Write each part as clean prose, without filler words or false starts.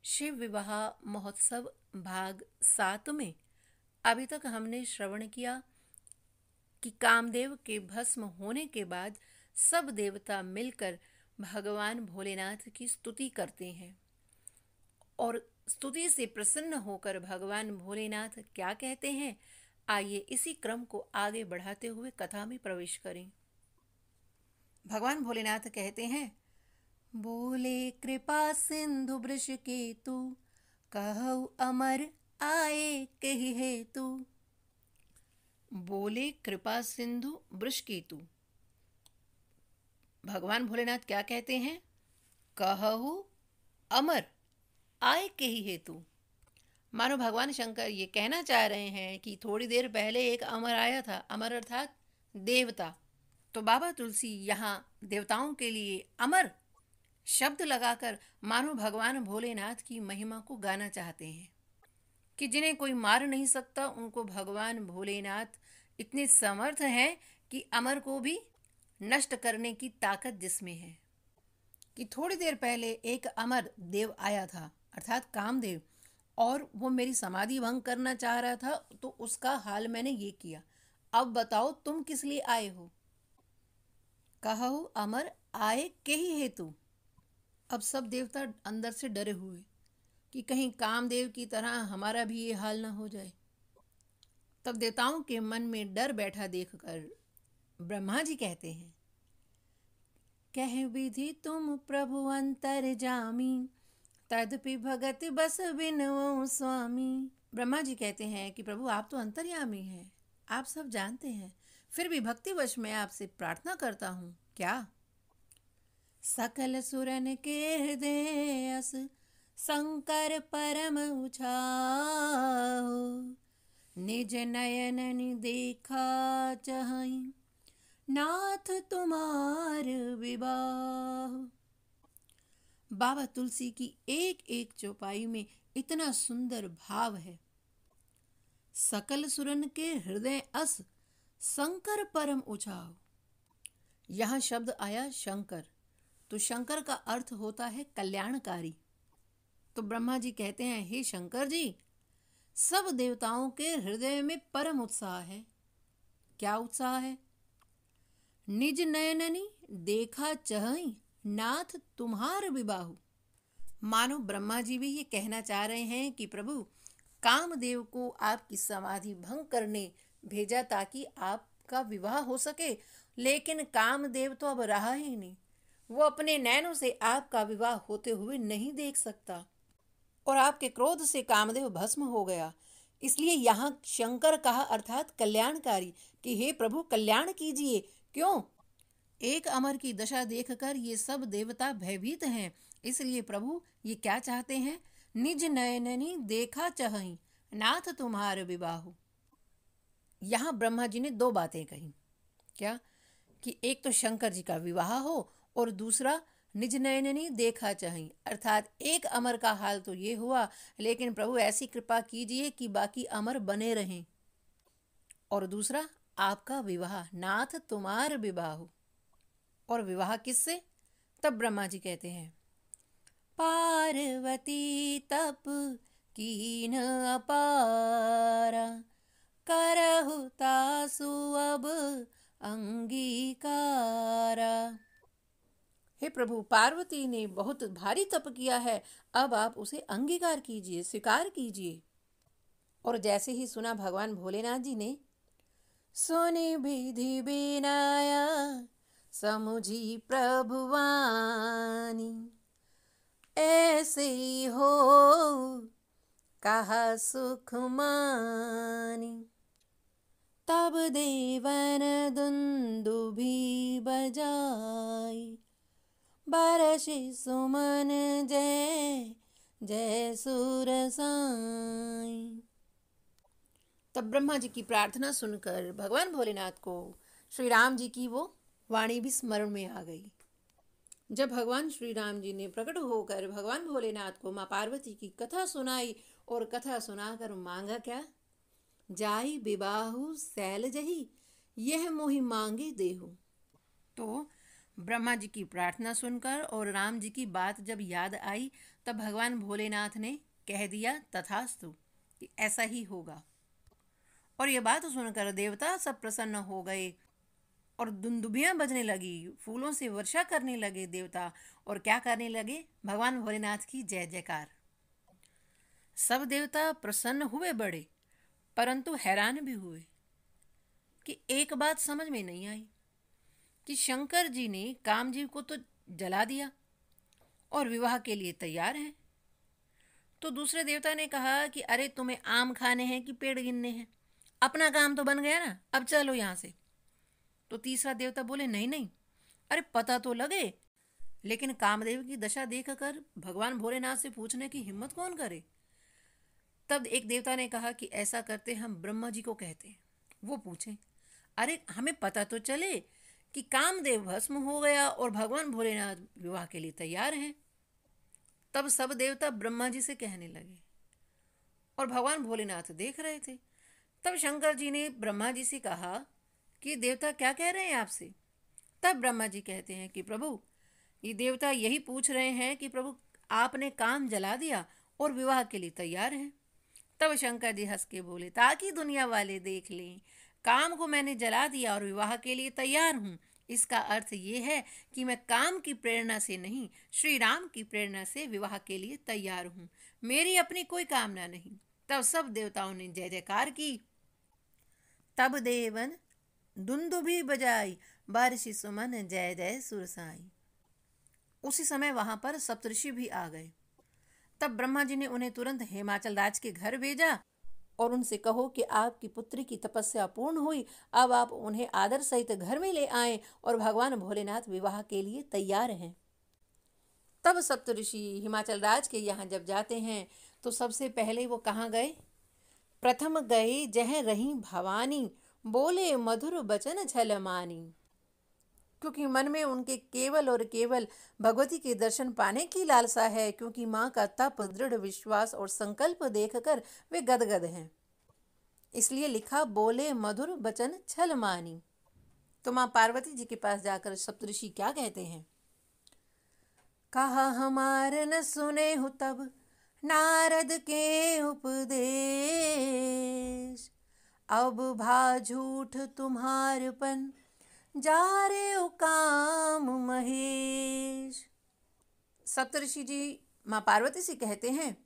शिव विवाह महोत्सव भाग 7 में अभी तक हमने श्रवण किया कि कामदेव के भस्म होने के बाद सब देवता मिलकर भगवान भोलेनाथ की स्तुति करते हैं और स्तुति से प्रसन्न होकर भगवान भोलेनाथ क्या कहते हैं। आइए इसी क्रम को आगे बढ़ाते हुए कथा में प्रवेश करें। भगवान भोलेनाथ कहते हैं, बोले कृपा सिंधु वृष केतु, कहु अमर आए कही हेतु। बोले कृपा सिंधु वृष केतु, भगवान भोलेनाथ क्या कहते हैं? कहु अमर आए कही हेतु। मानो भगवान शंकर ये कहना चाह रहे हैं कि थोड़ी देर पहले एक अमर आया था। अमर अर्थात देवता। तो बाबा तुलसी यहाँ देवताओं के लिए अमर शब्द लगाकर मानो भगवान भोलेनाथ की महिमा को गाना चाहते हैं कि जिन्हें कोई मार नहीं सकता, उनको भगवान भोलेनाथ इतने समर्थ हैं कि अमर को भी नष्ट करने की ताकत जिसमें है। कि थोड़ी देर पहले एक अमर देव आया था अर्थात कामदेव, और वो मेरी समाधि भंग करना चाह रहा था, तो उसका हाल मैंने ये किया। अब बताओ तुम किस लिए आए हो? कहु अमर आए केहि हेतु। अब सब देवता अंदर से डरे हुए कि कहीं कामदेव की तरह हमारा भी ये हाल ना हो जाए। तब देवताओं के मन में डर बैठा देखकर ब्रह्मा जी कहते हैं, कह विधि तुम प्रभु अंतर जामी, तदपि भगत बस बिनओ स्वामी। ब्रह्मा जी कहते हैं कि प्रभु आप तो अंतर्यामी हैं, आप सब जानते हैं, फिर भी भक्तिवश मैं आपसे प्रार्थना करता हूँ। क्या? सकल सुरन के हृदय अस, शंकर परम उछाओ, निज नयन देखा चाहि, नाथ तुम्हार विवाह। बाबा तुलसी की एक एक चौपाई में इतना सुंदर भाव है। सकल सुरन के हृदय अस, शंकर परम उछाओ। यहां शब्द आया शंकर, तो शंकर का अर्थ होता है कल्याणकारी। तो ब्रह्मा जी कहते हैं, हे शंकर जी, सब देवताओं के हृदय में परम उत्साह है। क्या उत्साह है? निज नयननी देखा चहई, नाथ तुम्हार विबाहु। मानो ब्रह्मा जी भी ये कहना चाह रहे हैं कि प्रभु कामदेव को आपकी समाधि भंग करने भेजा ताकि आपका विवाह हो सके, लेकिन कामदेव तो अब रहा ही नहीं। वो अपने नैनों से आपका विवाह होते हुए नहीं देख सकता और आपके क्रोध से कामदेव भस्म हो गया। इसलिए यहाँ शंकर कहा अर्थात कल्याणकारी कि हे प्रभु कल्याण कीजिए। क्यों? एक अमर की दशा देखकर ये सब देवता भयभीत हैं। इसलिए प्रभु ये क्या चाहते हैं? निज नयननी देखा चहई, नाथ तुम्हार विबाहु। यहाँ ब्रह्मा जी ने दो बातें कही। क्या? कि एक तो शंकर जी का विवाह हो और दूसरा निज नयननी देखा चाहि, अर्थात एक अमर का हाल तो ये हुआ, लेकिन प्रभु ऐसी कृपा कीजिए कि बाकी अमर बने रहें। और दूसरा आपका विवाह, नाथ तुम्हार विबाहु। और विवाह किससे? तब ब्रह्मा जी कहते हैं, पार्वती तप कीन अपारा, करहु तासु अब अंगीकारा। हे प्रभु पार्वती ने बहुत भारी तप किया है, अब आप उसे अंगीकार कीजिए, स्वीकार कीजिए। और जैसे ही सुना भगवान भोलेनाथ जी ने, सुनि विधि बिनाया समुझी प्रभुवानी, ऐसे ही हो कहा सुख मानी। तब देवन दुंदुभि बजाई, बरसि सुमन जय जय सुर साई। तब ब्रह्मा जी की प्रार्थना सुनकर भगवान भोलेनाथ को श्री राम जी की वो वाणी भी स्मरण में आ गई। जब भगवान श्री राम जी ने प्रकट होकर भगवान भोलेनाथ को माँ पार्वती की कथा सुनाई और कथा सुनाकर मांगा क्या? जाई विबाहु सैल जही, यह मोहि मांगे देहु। तो ब्रह्मा जी की प्रार्थना सुनकर और राम जी की बात जब याद आई, तब भगवान भोलेनाथ ने कह दिया तथास्तु, कि ऐसा ही होगा। और ये बात सुनकर देवता सब प्रसन्न हो गए और दुंदुभियां बजने लगी, फूलों से वर्षा करने लगे देवता। और क्या करने लगे? भगवान भोलेनाथ की जय जयकार। सब देवता प्रसन्न हुए बड़े, परंतु हैरान भी हुए कि एक बात समझ में नहीं आई कि शंकर जी ने कामजीव को तो जला दिया और विवाह के लिए तैयार हैं। तो दूसरे देवता ने कहा कि अरे तुम्हें आम खाने हैं कि पेड़ गिनने हैं? अपना काम तो बन गया ना, अब चलो यहाँ से। तो तीसरा देवता बोले नहीं नहीं, अरे पता तो लगे। लेकिन कामदेव की दशा देखकर भगवान भोलेनाथ से पूछने की हिम्मत कौन करे? तब एक देवता ने कहा कि ऐसा करते हम ब्रह्मा जी को कहते हैं, वो पूछें। अरे हमें पता तो चले कि कामदेव भस्म हो गया और भगवान भोलेनाथ विवाह के लिए तैयार हैं। तब सब देवता ब्रह्मा जी से कहने लगे और भगवान भोलेनाथ देख रहे थे। तब शंकर जी ने ब्रह्मा जी से कहा कि देवता क्या कह रहे हैं आपसे? तब ब्रह्मा जी कहते हैं कि प्रभु, ये देवता यही पूछ रहे हैं कि प्रभु आपने काम जला दिया और विवाह के लिए तैयार हैं। तब शंकर जी हंस के बोले, ताकि दुनिया वाले देख लें, काम को मैंने जला दिया और विवाह के लिए तैयार हूँ। इसका अर्थ ये है कि मैं काम की प्रेरणा से नहीं, श्री राम की प्रेरणा से विवाह के लिए तैयार हूँ। मेरी अपनी कोई कामना नहीं। तब सब देवताओं ने जय जयकार की। तब देवन दुंदुभी बजाई, बारिश सुमन जय जय सुरसाई। उसी समय वहां पर सप्तऋषि भी आ गए। तब ब्रह्मा जी ने उन्हें तुरंत हिमाचल राज के घर भेजा और उनसे कहो कि आपकी पुत्री की तपस्या पूर्ण हुई, अब आप उन्हें आदर सहित घर में ले आएं और भगवान भोलेनाथ विवाह के लिए तैयार हैं। तब सप्तऋषि हिमाचल राज के यहाँ जब जाते हैं तो सबसे पहले वो कहाँ गए? प्रथम गए जह रही भवानी, बोले मधुर बचन छलमानी। क्योंकि मन में उनके केवल और केवल भगवती के दर्शन पाने की लालसा है, क्योंकि माँ का तप, दृढ़ विश्वास और संकल्प देखकर वे गदगद हैं। इसलिए लिखा बोले मधुर बचन छल मानी। तो माँ पार्वती जी के पास जाकर सप्तऋषि क्या कहते हैं? कहा हमार न सुने हो तब नारद के उपदेश, अब भा झूठ तुम्हारपन जा रे ओ काम महेश। सप्तऋषि जी माँ पार्वती से कहते हैं,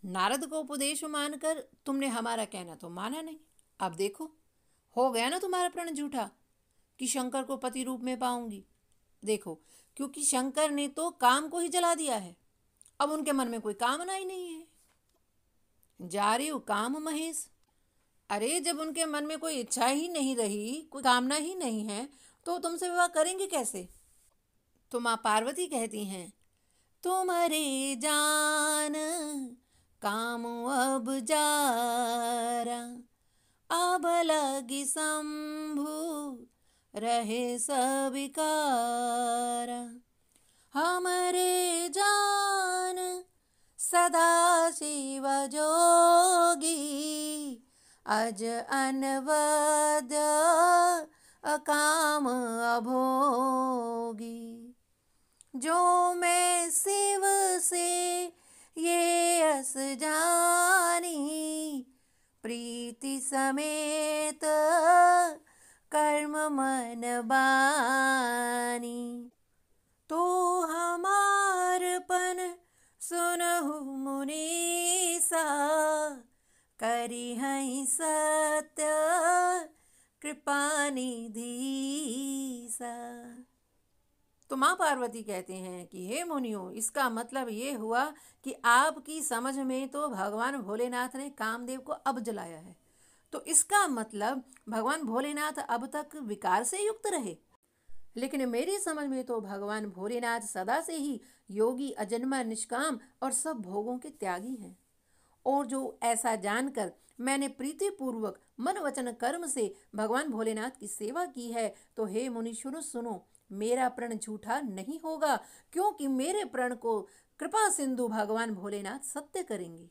नारद को उपदेश मानकर तुमने हमारा कहना तो माना नहीं। अब देखो, हो गया ना तुम्हारा प्रण झूठा कि शंकर को पति रूप में पाऊंगी। देखो, क्योंकि शंकर ने तो काम को ही जला दिया है, अब उनके मन में कोई कामना ही नहीं है। जा रे ओ काम महेश। अरे जब उनके मन में कोई इच्छा ही नहीं रही, कोई कामना ही नहीं है, तो तुमसे विवाह करेंगे कैसे? तो माँ पार्वती कहती हैं, तुम्हारे जान काम अब जारा, अब लगी शंभु रहे सविकारा। हमरे जान सदा शिव जोगी, अज अनवद अकाम अभोगी। जो मैं शिव से ये अस जानी, प्रीति समेत कर्म मन बानी। तो हमारपन सुनहु मुनीसा, करी हई सत्य कृपा निधीसा। तो माँ पार्वती कहते हैं कि हे मुनियों, इसका मतलब ये हुआ कि आपकी समझ में तो भगवान भोलेनाथ ने कामदेव को अब जलाया है, तो इसका मतलब भगवान भोलेनाथ अब तक विकार से युक्त रहे। लेकिन मेरी समझ में तो भगवान भोलेनाथ सदा से ही योगी, अजन्मा, निष्काम और सब भोगों के त्यागी हैं। और जो ऐसा जानकर मैंने प्रीतिपूर्वक मन वचन कर्म से भगवान भोलेनाथ की सेवा की है, तो हे मुनीश्वरों सुनो, मेरा प्रण झूठा नहीं होगा, क्योंकि मेरे प्रण को कृपा सिंधु भगवान भोलेनाथ सत्य करेंगे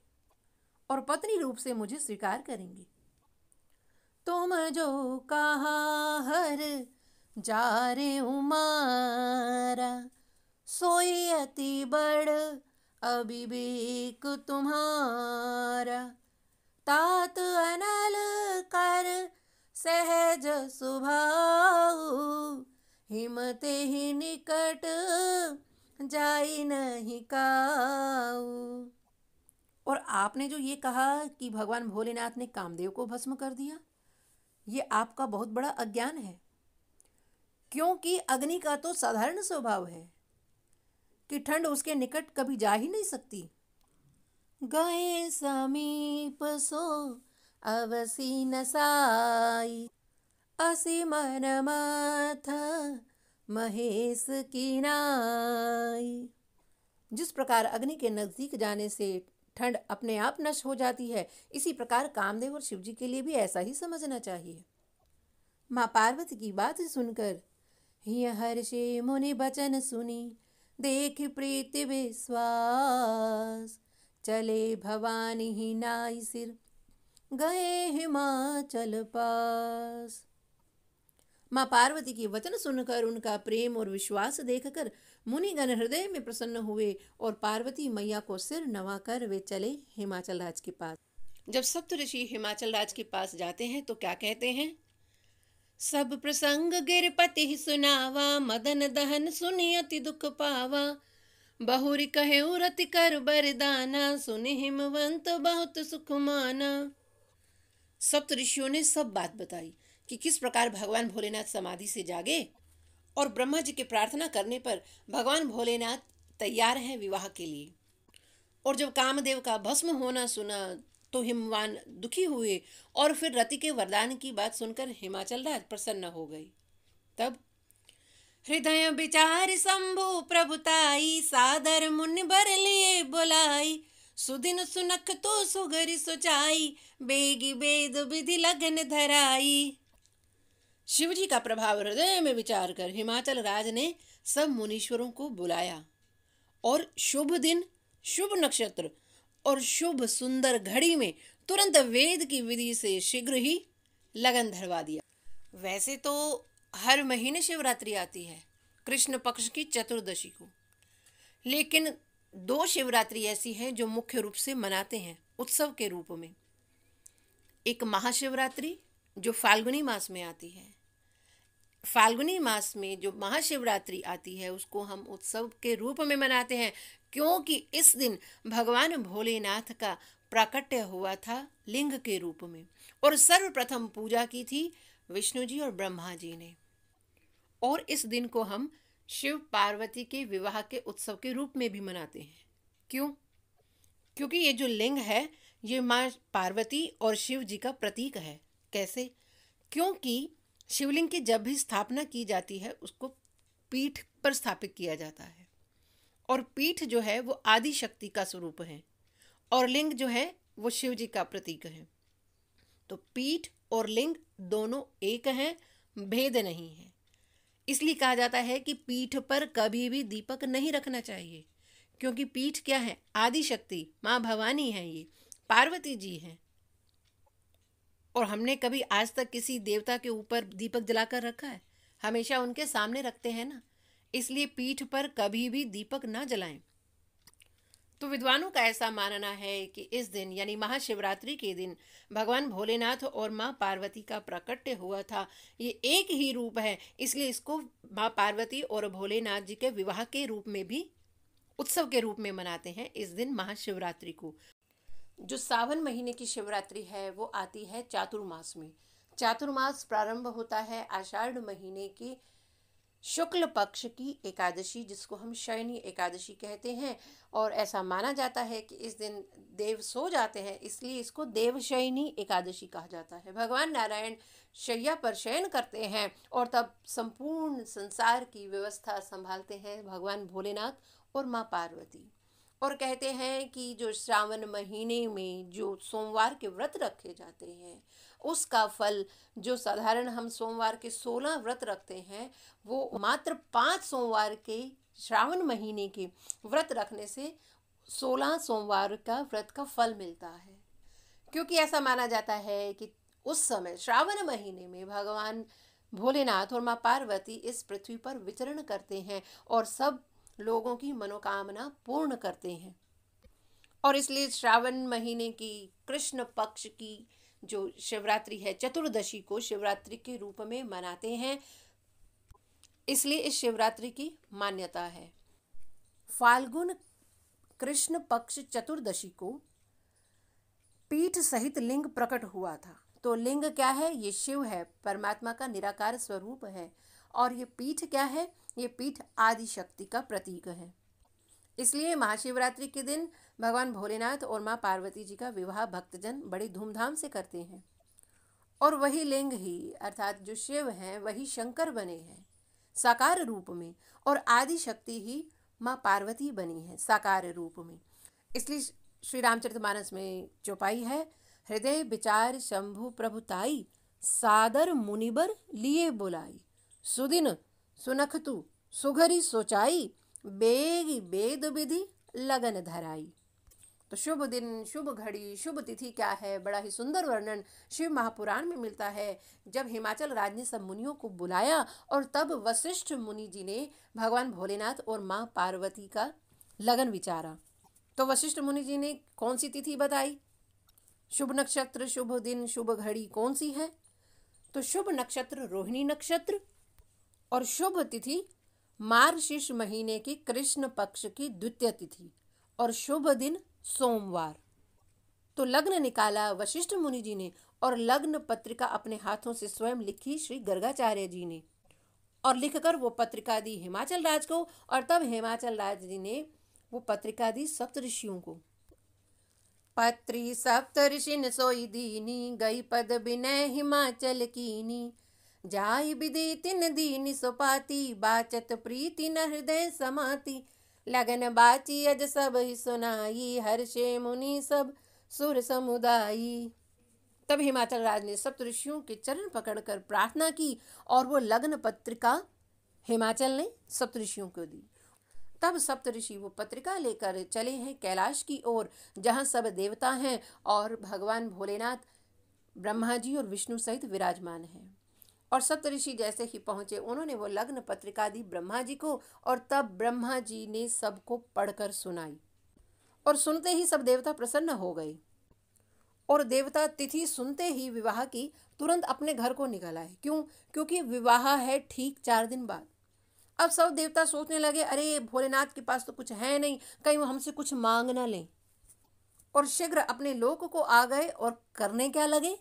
और पत्नी रूप से मुझे स्वीकार करेंगे। तुम जो कहा हर जा रे उमारा सोई अति बड़ अविवेक तुम्हारा। तात अनल कर सहज सुभाऊ हिमते ही निकट जाई नहीं काऊ। और आपने जो ये कहा कि भगवान भोलेनाथ ने कामदेव को भस्म कर दिया, ये आपका बहुत बड़ा अज्ञान है, क्योंकि अग्नि का तो साधारण स्वभाव है कि ठंड उसके निकट कभी जा ही नहीं सकती। गए समीप सो अवसी नसाई असी मन माथ महेश की नाई। जिस प्रकार अग्नि के नजदीक जाने से ठंड अपने आप नष्ट हो जाती है, इसी प्रकार कामदेव और शिवजी के लिए भी ऐसा ही समझना चाहिए। माँ पार्वती की बात सुनकर हिय हर्षे मुनि बचन सुनी देख प्रीति विश्वास चले भवानी ही नाई सिर गए हिमाचल पास। माँ पार्वती की वचन सुनकर उनका प्रेम और विश्वास देखकर मुनिगण हृदय में प्रसन्न हुए और पार्वती मैया को सिर नवाकर वे चले हिमाचल राज के पास। जब सप्त ऋषि हिमाचल राज के पास जाते हैं तो क्या कहते हैं? सब प्रसंग गिरपति सुनावा मदन दहन सुनि अति दुख पावा बहुरी कहे रति कर बरदाना सुनि हिमवंत बहुत सुख माना। सप्त ऋषियों ने सब बात बताई कि किस प्रकार भगवान भोलेनाथ समाधि से जागे और ब्रह्मा जी के प्रार्थना करने पर भगवान भोलेनाथ तैयार हैं विवाह के लिए। और जब कामदेव का भस्म होना सुना तो हिमवान दुखी हुए और फिर रति के वरदान की बात सुनकर हिमाचल राज प्रसन्न हो गई। तब हृदय विचार शंभु प्रभुताई सादर मुनि बर लिए बुलाई सुदिन सुनख तो सुगरि सोचाई बेगी वेद विधि लगन धराई। शिवजी का प्रभाव हृदय में विचार कर हिमाचल राज ने सब मुनीश्वरों को बुलाया और शुभ दिन, शुभ नक्षत्र और शुभ सुंदर घड़ी में तुरंत वेद की विधि से शीघ्र ही लगन धरवा दिया। वैसे तो हर महीने शिवरात्रि आती है कृष्ण पक्ष की चतुर्दशी को, लेकिन 2 शिवरात्रि ऐसी हैं जो मुख्य रूप से मनाते हैं उत्सव के रूप में। एक महाशिवरात्रि जो फाल्गुनी मास में आती है। फाल्गुनी मास में जो महाशिवरात्रि आती है उसको हम उत्सव के रूप में मनाते हैं, क्योंकि इस दिन भगवान भोलेनाथ का प्राकट्य हुआ था लिंग के रूप में और सर्वप्रथम पूजा की थी विष्णु जी और ब्रह्मा जी ने। और इस दिन को हम शिव पार्वती के विवाह के उत्सव के रूप में भी मनाते हैं। क्यों? क्योंकि ये जो लिंग है ये माँ पार्वती और शिव जी का प्रतीक है। कैसे? क्योंकि शिवलिंग की जब भी स्थापना की जाती है उसको पीठ पर स्थापित किया जाता है और पीठ जो है वो आदि शक्ति का स्वरूप है और लिंग जो है वो शिव जी का प्रतीक है। तो पीठ और लिंग दोनों एक हैं, भेद नहीं है। इसलिए कहा जाता है कि पीठ पर कभी भी दीपक नहीं रखना चाहिए, क्योंकि पीठ क्या है? आदि शक्ति माँ भवानी है, ये पार्वती जी हैं। और हमने कभी आज तक किसी देवता के ऊपर दीपक जलाकर रखा है? हमेशा उनके सामने रखते हैं ना। इसलिए पीठ पर कभी भी दीपक ना जलाएं। तो विद्वानों का ऐसा मानना है कि इस दिन यानी महाशिवरात्रि के दिन भगवान भोलेनाथ और माँ पार्वती का प्राकट्य हुआ था। ये एक ही रूप है, इसलिए इसको माँ पार्वती और भोलेनाथ जी के विवाह के रूप में भी उत्सव के रूप में मनाते हैं इस दिन महाशिवरात्रि को। जो सावन महीने की शिवरात्रि है वो आती है चातुर्मास में। चातुर्मास प्रारंभ होता है आषाढ़ महीने की शुक्ल पक्ष की एकादशी, जिसको हम शयनी एकादशी कहते हैं। और ऐसा माना जाता है कि इस दिन देव सो जाते हैं, इसलिए इसको देवशयनी एकादशी कहा जाता है। भगवान नारायण शैया पर शयन करते हैं और तब संपूर्ण संसार की व्यवस्था संभालते हैं भगवान भोलेनाथ और माँ पार्वती। और कहते हैं कि जो श्रावण महीने में जो सोमवार के व्रत रखे जाते हैं उसका फल, जो साधारण हम सोमवार के 16 व्रत रखते हैं, वो मात्र 5 सोमवार के श्रावण महीने के व्रत रखने से 16 सोमवार का व्रत का फल मिलता है। क्योंकि ऐसा माना जाता है कि उस समय श्रावण महीने में भगवान भोलेनाथ और माँ पार्वती इस पृथ्वी पर विचरण करते हैं और सब लोगों की मनोकामना पूर्ण करते हैं। और इसलिए श्रावण महीने की कृष्ण पक्ष की जो शिवरात्रि है, चतुर्दशी को शिवरात्रि के रूप में मनाते हैं। इसलिए इस शिवरात्रि की मान्यता है। फाल्गुन कृष्ण पक्ष चतुर्दशी को पीठ सहित लिंग प्रकट हुआ था। तो लिंग क्या है? ये शिव है, परमात्मा का निराकार स्वरूप है। और ये पीठ क्या है? ये पीठ आदि शक्ति का प्रतीक है। इसलिए महाशिवरात्रि के दिन भगवान भोलेनाथ और माँ पार्वती जी का विवाह भक्तजन बड़ी धूमधाम से करते हैं। और वही लिंग ही अर्थात जो शिव हैं वही शंकर बने हैं साकार रूप में, और आदि शक्ति ही माँ पार्वती बनी है साकार रूप में। इसलिए श्री रामचरितमानस में चौपाई है, हृदय विचार शंभु प्रभुताई, सादर मुनिबर लिए बुलाई, सुदिन सुनख तू सुघरी सोचाई, बेग वेद विधि लगन धराई। तो शुभ दिन, शुभ घड़ी, शुभ तिथि क्या है, बड़ा ही सुंदर वर्णन शिव महापुराण में मिलता है। जब हिमाचल राज ने सब मुनियों को बुलाया और तब वशिष्ठ मुनि जी ने भगवान भोलेनाथ और माँ पार्वती का लगन विचारा। तो वशिष्ठ मुनि जी ने कौन सी तिथि बताई? शुभ नक्षत्र, शुभ दिन, शुभ घड़ी कौन सी है? तो शुभ नक्षत्र रोहिणी नक्षत्र और शुभ तिथि मार्गशीर्ष महीने की कृष्ण पक्ष की द्वितीय तिथि और शुभ दिन सोमवार। तो लग्न निकाला वशिष्ठ मुनि जी ने और लग्न पत्रिका अपने हाथों से स्वयं लिखी श्री गर्गाचार्य जी ने, और लिखकर वो पत्रिका दी हिमाचल राज को। और तब हिमाचल राज जी ने वो पत्रिका दी सप्तऋषियों को। पत्री सप्तऋषिन सोई दीनी, गई पद बिनय हिमाचल कीनी, जाई विधि तिन दीनी सुपाती, बाचत प्रीति न हृदय समाती, लगन बाची अज सब ही सुनाई, हर्षे मुनि सब सुर समुदायी। तब हिमाचल राज ने सप्तऋषियों के चरण पकड़कर प्रार्थना की और वो लग्न पत्रिका हिमाचल ने सप्तऋषियों को दी। तब सप्तऋषि वो पत्रिका लेकर चले हैं कैलाश की ओर, जहाँ सब देवता हैं और भगवान भोलेनाथ ब्रह्मा जी और विष्णु सहित विराजमान हैं। और सप्तऋषि जैसे ही पहुंचे उन्होंने वो लग्न पत्रिका दी ब्रह्मा जी को, और तब ब्रह्मा जी ने सबको पढ़कर सुनाई। और सुनते ही सब देवता प्रसन्न हो गए, और देवता तिथि सुनते ही विवाह की तुरंत अपने घर को निकल आए। क्यों? क्योंकि विवाह है ठीक 4 दिन बाद। अब सब देवता सोचने लगे, अरे भोलेनाथ के पास तो कुछ है नहीं, कहीं वो हमसे कुछ मांग ना लें। और शीघ्र अपने लोक को आ गए और करने क्या लगे?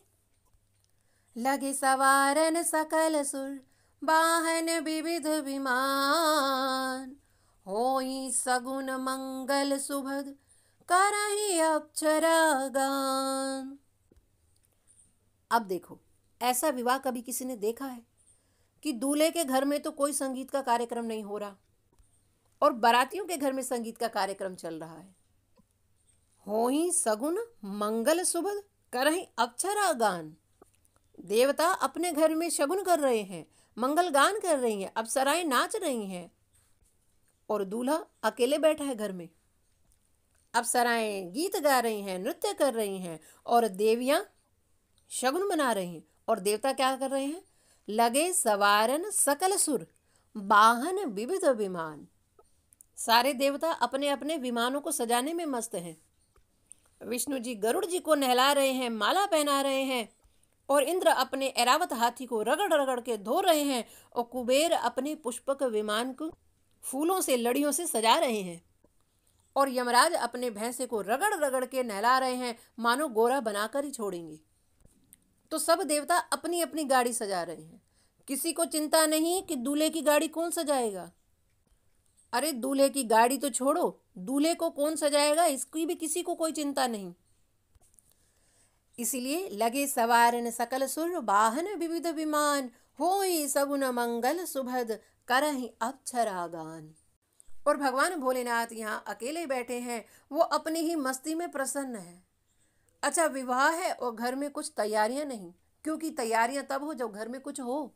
लगे सवारन सकल सुर, बाहन विविध विमान, होई सगुन मंगल सुभग, करहि अप्सरा गान। अब देखो, ऐसा विवाह कभी किसी ने देखा है कि दूल्हे के घर में तो कोई संगीत का कार्यक्रम नहीं हो रहा और बारातियों के घर में संगीत का कार्यक्रम चल रहा है। होई सगुन मंगल सुभग, करहि अप्सरा गान। देवता अपने घर में शगुन कर रहे हैं, मंगल गान कर रही हैं, अप्सराएं नाच रही हैं, और दूल्हा अकेले बैठा है घर में। अप्सराएं गीत गा रही हैं, नृत्य कर रही हैं, और देवियां शगुन मना रही हैं। और देवता क्या कर रहे हैं? लगे सवारन सकल सुर, बाहन विविध विमान। सारे देवता अपने अपने विमानों को सजाने में मस्त हैं। विष्णु जी गरुड़ जी को नहला रहे हैं, माला पहना रहे हैं, और इंद्र अपने ऐरावत हाथी को रगड़ रगड़ के धो रहे हैं, और कुबेर अपने पुष्पक विमान को फूलों से लड़ियों से सजा रहे हैं, और यमराज अपने भैंसे को रगड़ रगड़ के नहला रहे हैं, मानो गोरा बनाकर ही छोड़ेंगे। तो सब देवता अपनी अपनी गाड़ी सजा रहे हैं। किसी को चिंता नहीं कि दूल्हे की गाड़ी कौन सजाएगा। अरे दूल्हे की गाड़ी तो छोड़ो, दूल्हे को कौन सजाएगा इसकी भी किसी को कोई चिंता नहीं। इसीलिए लगे सवारन सकल सुर, बाहन विविध विमान, होई सगुन मंगल सुभद, करहि अप्सरा गान। और भगवान भोलेनाथ यहाँ अकेले बैठे हैं, वो अपनी ही मस्ती में प्रसन्न है। अच्छा, विवाह है और घर में कुछ तैयारियां नहीं, क्योंकि तैयारियां तब हो जब घर में कुछ हो।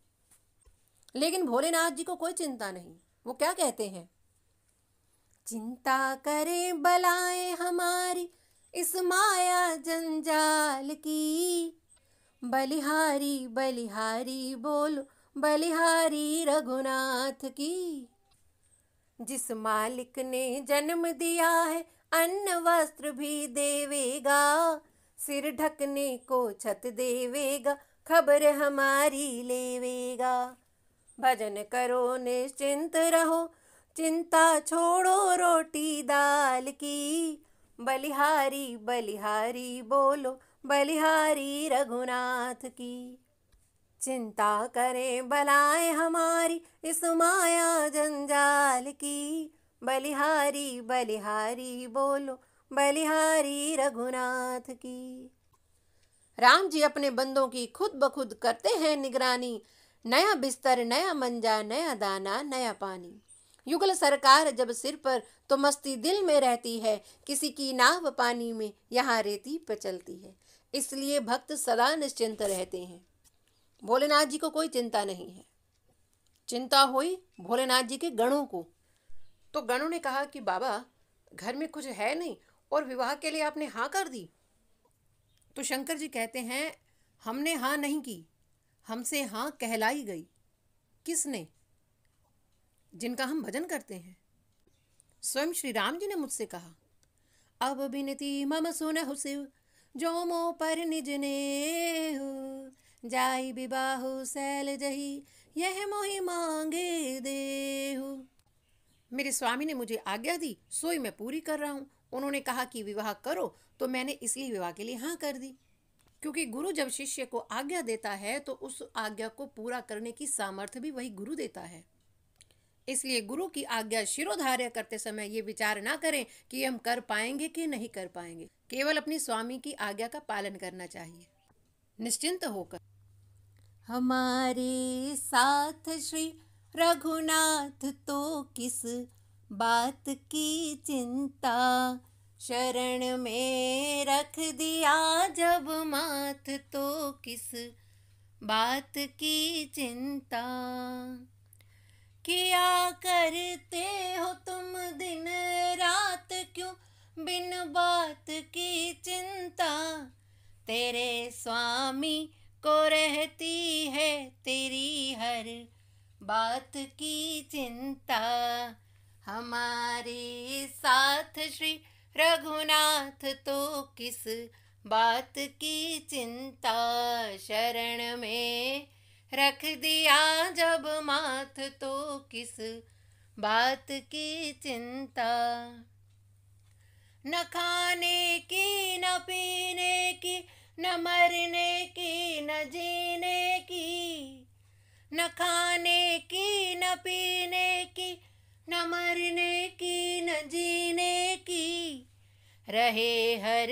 लेकिन भोलेनाथ जी को कोई चिंता नहीं। वो क्या कहते हैं? चिंता करे बलाएं हमारी इस माया जंजाल की, बलिहारी बलिहारी बोलो बलिहारी रघुनाथ की। जिस मालिक ने जन्म दिया है अन्न वस्त्र भी देवेगा, सिर ढकने को छत देवेगा, खबर हमारी लेवेगा। भजन करो निश्चिंत रहो, चिंता छोड़ो रोटी दाल की। बलिहारी बलिहारी बोलो, बलिहारी रघुनाथ की। चिंता करें बलाएं हमारी इस माया जंजाल की। बलिहारी बलिहारी बोलो, बलिहारी रघुनाथ की। राम जी अपने बंदों की खुद ब खुद करते हैं निगरानी। नया बिस्तर, नया मंजा, नया दाना, नया पानी। युगल सरकार जब सिर पर तो मस्ती दिल में रहती है। किसी की नाव पानी में यहाँ रेती पे चलती है। इसलिए भक्त सदा निश्चिंत रहते हैं। भोलेनाथ जी को कोई चिंता नहीं है। चिंता हुई भोलेनाथ जी के गणों को। तो गणों ने कहा कि बाबा घर में कुछ है नहीं और विवाह के लिए आपने हाँ कर दी। तो शंकर जी कहते हैं हमने हाँ नहीं की, हमसे हाँ कहलाई गई। किसने? जिनका हम भजन करते हैं। स्वयं श्री राम जी ने मुझसे कहा, अब बिनती मम सुनहु शिव, जो मो पर निज नेहु। जाई विबाहु सैल जही, यह मोहि मांगे देहु। मेरे स्वामी ने मुझे आज्ञा दी, सोई मैं पूरी कर रहा हूँ। उन्होंने कहा कि विवाह करो, तो मैंने इसलिए विवाह के लिए हाँ कर दी। क्योंकि गुरु जब शिष्य को आज्ञा देता है तो उस आज्ञा को पूरा करने की सामर्थ्य भी वही गुरु देता है। इसलिए गुरु की आज्ञा शिरोधार्य करते समय ये विचार ना करें कि हम कर पाएंगे कि नहीं कर पाएंगे। केवल अपनी स्वामी की आज्ञा का पालन करना चाहिए निश्चिंत होकर। हमारे साथ श्री रघुनाथ तो किस बात की चिंता, शरण में रख दिया जब माथ तो किस बात की चिंता। किया करते हो तुम दिन रात क्यों बिन बात की चिंता, तेरे स्वामी को रहती है तेरी हर बात की चिंता। हमारे साथ श्री रघुनाथ तो किस बात की चिंता, शरण में रख दिया जब माथ तो किस बात की चिंता। न खाने की न पीने की, न मरने की न जीने की। न खाने की न पीने की, न मरने की न जीने की। रहे हर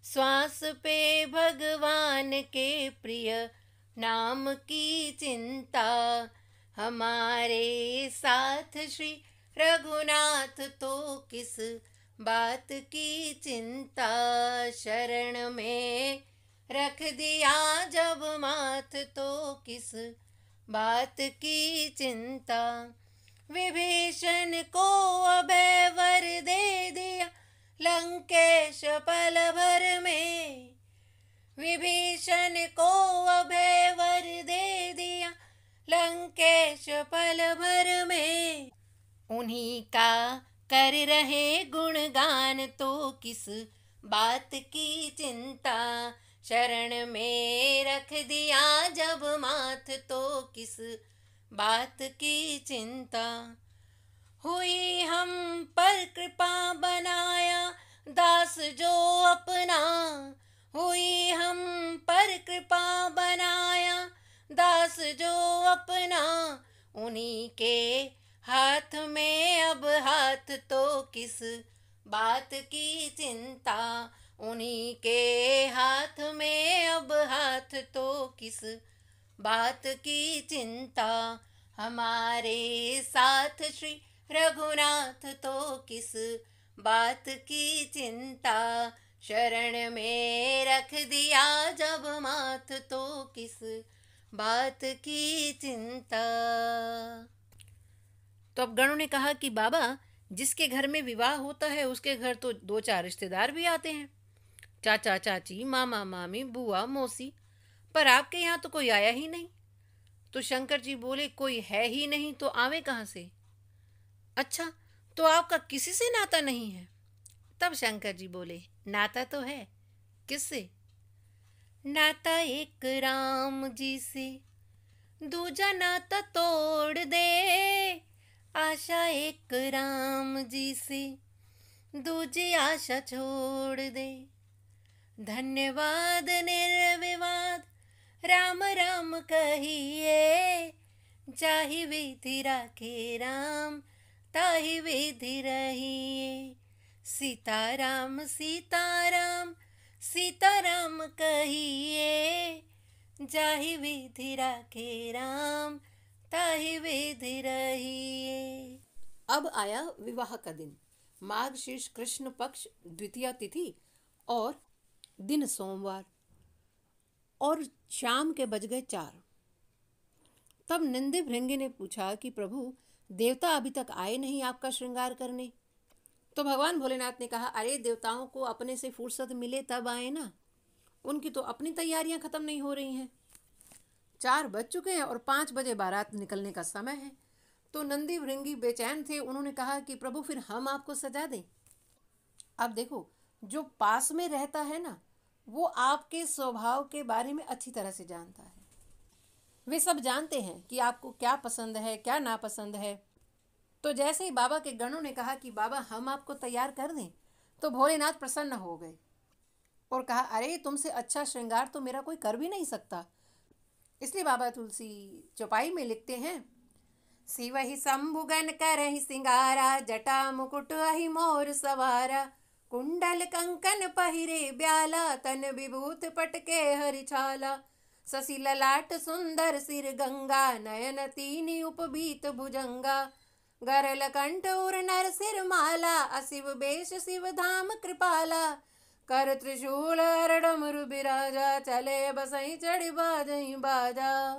श्वास पे भगवान के प्रिय नाम की चिंता। हमारे साथ श्री रघुनाथ तो किस बात की चिंता, शरण में रख दिया जब माथ तो किस बात की चिंता। विभीषण को अभय वर दे दिया लंकेश पल भर में। विभीषण को अभय वर दे दिया लंकेश पल भर में। उन्हीं का कर रहे गुणगान तो किस बात की चिंता, शरण में रख दिया जब माथ तो किस बात की चिंता। हुई हम पर कृपा बनाया दास जो अपना, हुई हम पर कृपा बनाया दास जो अपना। उन्हीं के हाथ में अब हाथ तो किस बात की चिंता, उन्हीं के हाथ में अब हाथ तो किस बात की चिंता। हमारे साथ श्री रघुनाथ तो किस बात की चिंता, शरण में रख दिया जब माथ तो किस बात की चिंता। तो अब गणों ने कहा कि बाबा जिसके घर में विवाह होता है उसके घर तो 2-4 रिश्तेदार भी आते हैं, चाचा चाची, मामा मामी, बुआ मौसी, पर आपके यहाँ तो कोई आया ही नहीं। तो शंकर जी बोले, कोई है ही नहीं तो आवे कहाँ से? अच्छा, तो आपका किसी से नाता नहीं है? तब शंकर जी बोले, नाता तो है। किससे? नाता एक राम जी से, दूजा नाता तोड़ दे। आशा एक राम जी से, दूजी आशा छोड़ दे। धन्यवाद निर्विवाद राम राम कहिए, जाहि विधि राखे राम ताहि विधि रहिए। सीताराम सीताराम सीताराम कहिए, जाहि विधि राखे राम ताहि विधि रहिए। अब आया विवाह का दिन, माघ शीर्ष कृष्ण पक्ष द्वितीया तिथि और दिन सोमवार, और शाम के बज गए 4। तब नंदी भृंगी ने पूछा कि प्रभु, देवता अभी तक आए नहीं आपका श्रृंगार करने। तो भगवान भोलेनाथ ने कहा, अरे देवताओं को अपने से फुर्सत मिले तब आए ना, उनकी तो अपनी तैयारियां खत्म नहीं हो रही हैं। 4 बज चुके हैं और 5 बजे बारात निकलने का समय है। तो नंदी भृंगी बेचैन थे। उन्होंने कहा कि प्रभु, फिर हम आपको सजा दें। अब देखो, जो पास में रहता है ना, वो आपके स्वभाव के बारे में अच्छी तरह से जानता है। वे सब जानते हैं कि आपको क्या पसंद है, क्या नापसंद है। तो जैसे ही बाबा के गणों ने कहा कि बाबा हम आपको तैयार कर दें, तो भोलेनाथ प्रसन्न हो गए और कहा, अरे तुमसे अच्छा श्रृंगार तो मेरा कोई कर भी नहीं सकता। इसलिए बाबा तुलसी चौपाई में लिखते हैं, शिवहि शंभुगन करहि सिंगारा, जटा मुकुट अहि मोर सवारा। कुंडल कंकन पहिरे ब्याला, तन विभूत पटके हरिछाला। शशि ललाट सुंदर सिर गंगा, नयन तीनि उपबीत भुजंगा। गरल कंठ उर नर सिर माला, अशिव बेश शिव धाम कृपाला। कर त्रिशूल हर डमरु बिराजा, चले बसई चढ़ी बाजई बाजा।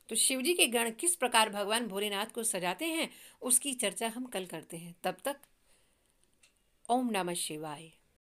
तो शिवजी के गण किस प्रकार भगवान भोलेनाथ को सजाते हैं, उसकी चर्चा हम कल करते हैं। तब तक ओम नमः शिवाय।